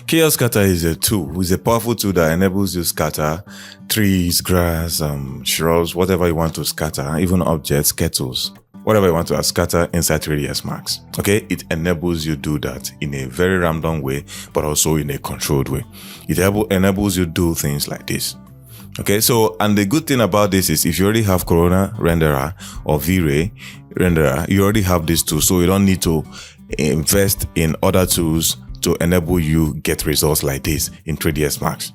Chaos Scatter is a tool. It's a powerful tool that enables you to scatter trees, grass, shrubs, whatever you want to scatter, even objects, kettles, whatever you want to scatter inside 3ds Max. Okay, it enables you to do that in a very random way, but also in a controlled way. It enables you to do things like this. Okay, so, and the good thing about this is if you already have Corona Renderer or V-Ray Renderer, you already have this tool, so you don't need to invest in other tools to enable you get results like this in 3ds Max.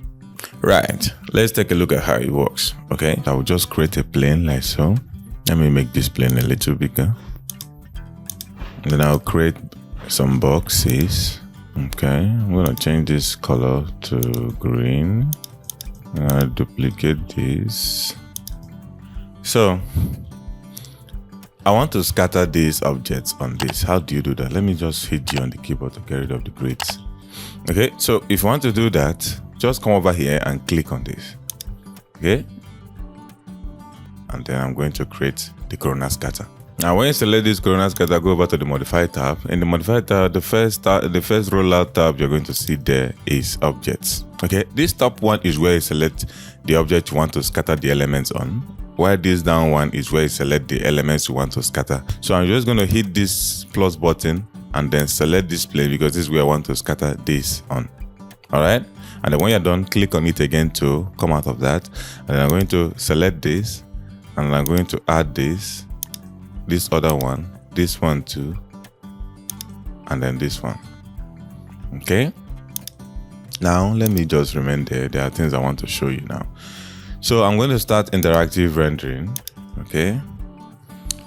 Right, let's take a look at how it works. Okay, I will just create a plane like so. Let me make this plane a little bigger. And then I'll create some boxes. Okay, I'm going to change this color to green. I'll duplicate this. So, I want to scatter these objects on this. How do you do that? Let me just hit G on the keyboard to get rid of the grids. Okay, so if you want to do that, just come over here and click on this. Okay, and then I'm going to create the Corona Scatter. Now, when you select this Corona Scatter, go over to the Modify tab. In the Modify tab, the first rollout tab you're going to see there is Objects. Okay, this top one is where you select the object you want to scatter the elements on, while this down one is where you select the elements you want to scatter. So I'm just going to hit this plus button and then select this plane because this is where I want to scatter this on. All right, and then when you're done, click on it again to come out of that. And then I'm going to select this, and I'm going to add this other one, this one too, and then this one. Okay, now let me just remain there. There are things I want to show you now. So I'm going to start interactive rendering. Okay,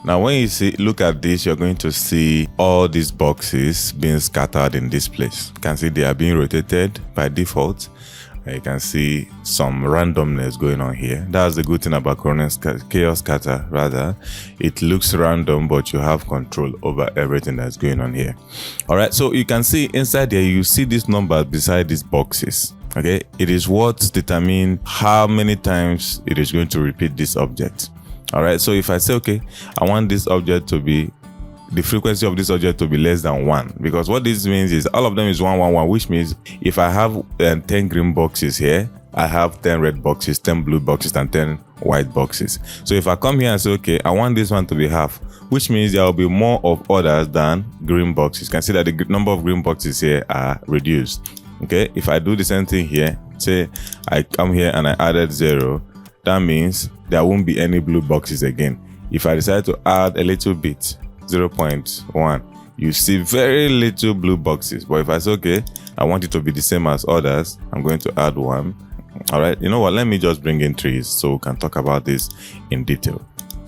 now when you look at this, you're going to see all these boxes being scattered in this place. You can see they are being rotated by default. You can see some randomness going on here. That's the good thing about Chaos Scatter. Rather, it looks random, but you have control over everything that's going on here. All right, so you can see inside there, you see these numbers beside these boxes. Okay, it is what determines how many times it is going to repeat this object. All right, so if I say, okay, I want this object to be, the frequency of this object to be less than 1, because what this means is all of them is 1, 1, 1, which means if I have 10 green boxes here, I have 10 red boxes, 10 blue boxes, and 10 white boxes. So if I come here and say, okay, I want this one to be half, which means there will be more of others than green boxes. You can see that the number of green boxes here are reduced. Okay, if I do the same thing here, say I come here and I added 0, that means there won't be any blue boxes again. If I decide to add a little bit, 0.1, you see very little blue boxes. But if I say, okay, I want it to be the same as others, I'm going to add 1. All right, you know what, let me just bring in trees so we can talk about this in detail.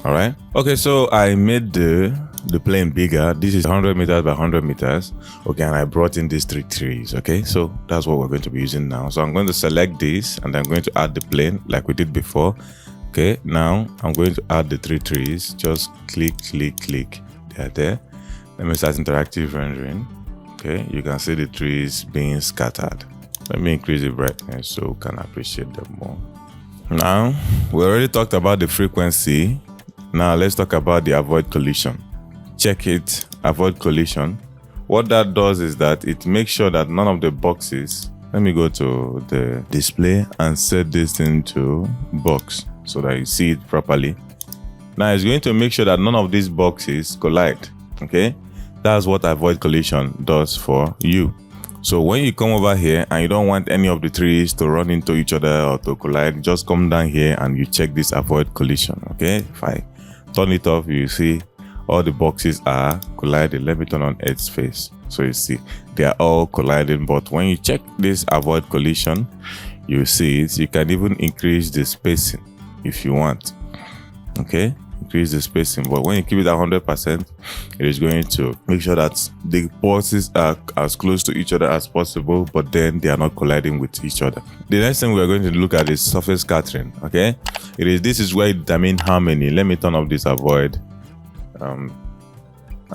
All right, okay, so I made the plane bigger. This is 100 meters by 100 meters. Okay, and I brought in these 3 trees. Okay, so that's what we're going to be using now. So I'm going to select this and I'm going to add the plane like we did before. Okay, now I'm going to add the 3 trees. Just click, they're there. Let me start interactive rendering. Okay, you can see the trees being scattered. Let me increase the brightness so we can appreciate them more. Now, we already talked about the frequency. Now let's talk about the avoid collision. Check it, avoid collision. What that does is that it makes sure that none of the boxes, let me go to the display and set this into box so that you see it properly. Now it's going to make sure that none of these boxes collide. Okay, that's what avoid collision does for you. So when you come over here and you don't want any of the trees to run into each other or to collide, just come down here and you check this avoid collision. Okay, if I turn it off, you see all the boxes are colliding. Let me turn on edge face so you see they are all colliding. But when you check this avoid collision, you see it. You can even increase the spacing if you want. Okay, increase the spacing, but when you keep it at 100%, it is going to make sure that the boxes are as close to each other as possible, but then they are not colliding with each other. The next thing we are going to look at is surface scattering. Okay, this is where it determines how many. Let me turn off this avoid and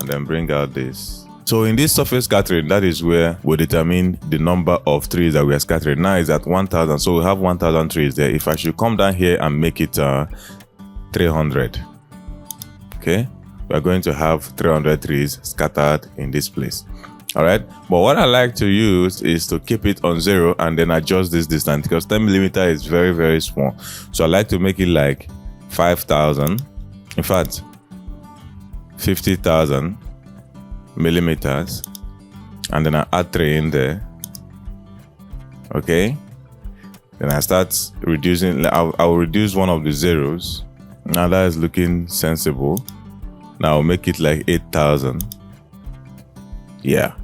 then bring out this. So in this surface scattering, that is where we determine the number of trees that we are scattering. Now is at 1000, so we have 1000 trees there. If I should come down here and make it 300, okay, we are going to have 300 trees scattered in this place. All right, but what I like to use is to keep it on 0 and then adjust this distance, because 10 millimeter is very, very small. So I like to make it like 5,000, in fact 50,000 millimeters, and then I add 3 in there. Okay, then I start reducing. I'll reduce one of the zeros. Now that is looking sensible. Now I'll make it like 8,000. Yeah,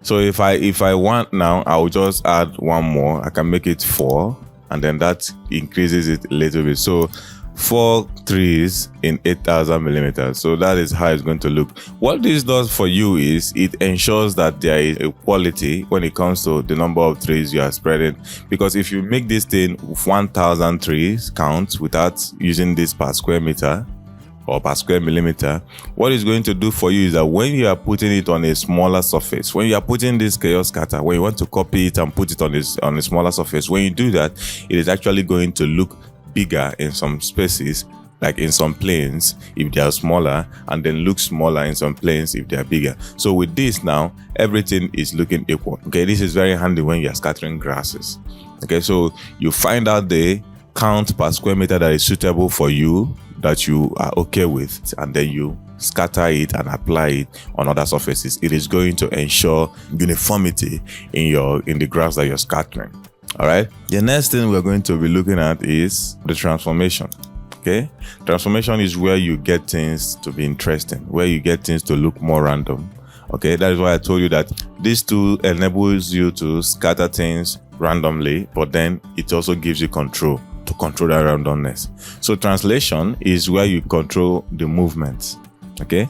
so if I want now, I'll just add one more. I can make it 4, and then that increases it a little bit. So 4 trees in 8,000 millimeters. So that is how it's going to look. What this does for you is it ensures that there is equality when it comes to the number of trees you are spreading. Because if you make this thing 1,000 trees count without using this per square meter or per square millimeter, what it's going to do for you is that when you are putting it on a smaller surface, when you are putting this chaos scatter, when you want to copy it and put it on a smaller surface, when you do that, it is actually going to look bigger in some spaces, like in some planes if they are smaller, and then look smaller in some planes if they are bigger. So with this now, everything is looking equal. Okay, this is very handy when you are scattering grasses. Okay, so you find out the count per square meter that is suitable for you, that you are okay with, and then you scatter it and apply it on other surfaces. It is going to ensure uniformity in the graphs that you're scattering. All right, the next thing we're going to be looking at is the transformation. Okay, transformation is where you get things to be interesting, where you get things to look more random. Okay, that is why I told you that this tool enables you to scatter things randomly, but then it also gives you control to control that randomness. So translation is where you control the movements. Okay,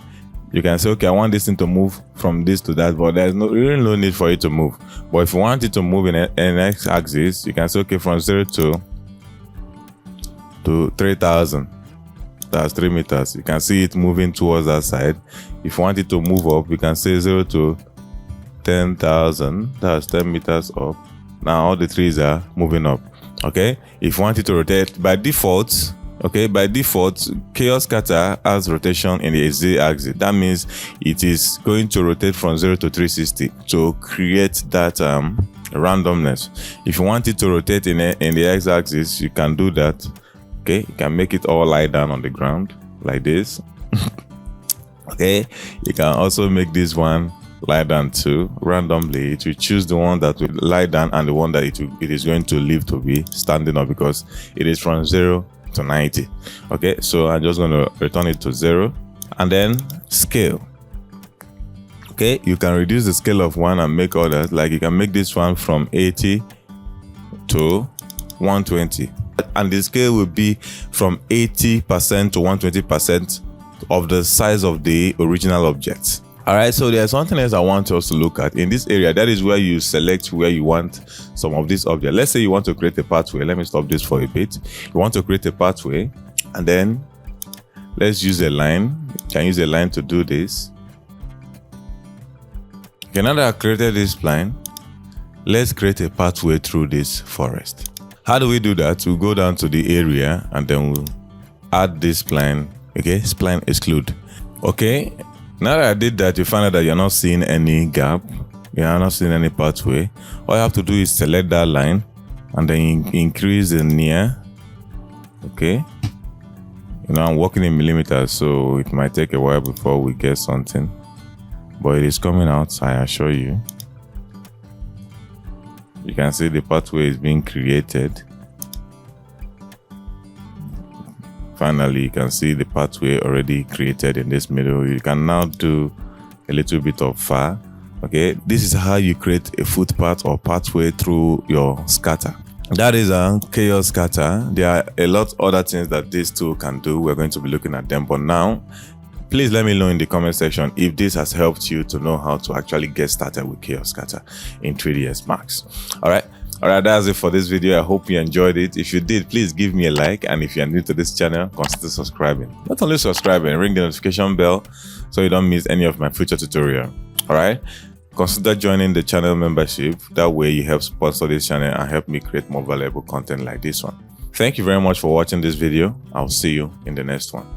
you can say, okay, I want this thing to move from this to that, but there's really no need for it to move. But if you want it to move in an x-axis, you can say, okay, from 0 to 3,000, that's 3 meters. You can see it moving towards that side. If you want it to move up, you can say 0 to 10,000, that's 10 meters up. Now all the trees are moving up. Okay, if you want it to rotate, by default, chaos scatter has rotation in the z-axis. That means it is going to rotate from 0 to 360 to create that randomness. If you want it to rotate in the x-axis, you can do that. Okay, you can make it all lie down on the ground like this. Okay, you can also make this one lie down too randomly. It will choose the one that will lie down and the one that it is going to leave to be standing up, because it is from 0 to 90. Okay, so I'm just going to return it to 0, and then scale. Okay, you can reduce the scale of one and make others. Like you can make this one from 80 to 120, and the scale will be from 80% to 120% of the size of the original object. All right, so there's something else I want us to look at in this area. That is where you select where you want some of this object. Let's say you want to create a pathway. Let me stop this for a bit. You want to create a pathway, and then let's use a line. You can use a line to do this. Okay, now that I've created this line, let's create a pathway through this forest. How do we do that? We'll go down to the area, and then we'll add this spline. Okay, spline exclude. Okay, now that I did that, you find out that you're not seeing any gap. You're not seeing any pathway. All you have to do is select that line and then increase the near. Okay, I'm working in millimeters, so it might take a while before we get something, but it is coming out, I assure you. You can see the pathway is being created. Finally, you can see the pathway already created in this middle. You can now do a little bit of far. Okay, this is how you create a footpath or pathway through your scatter. That is a chaos scatter. There are a lot of other things that this tool can do. We're going to be looking at them, but now please let me know in the comment section if this has helped you to know how to actually get started with chaos scatter in 3ds Max. All right, that's it for this video. I hope you enjoyed it. If you did, please give me a like, and if you are new to this channel, consider subscribing. Not only subscribing, ring the notification bell so you don't miss any of my future tutorial. All right, consider joining the channel membership. That way you help sponsor this channel and help me create more valuable content like this one. Thank you very much for watching this video. I'll see you in the next one.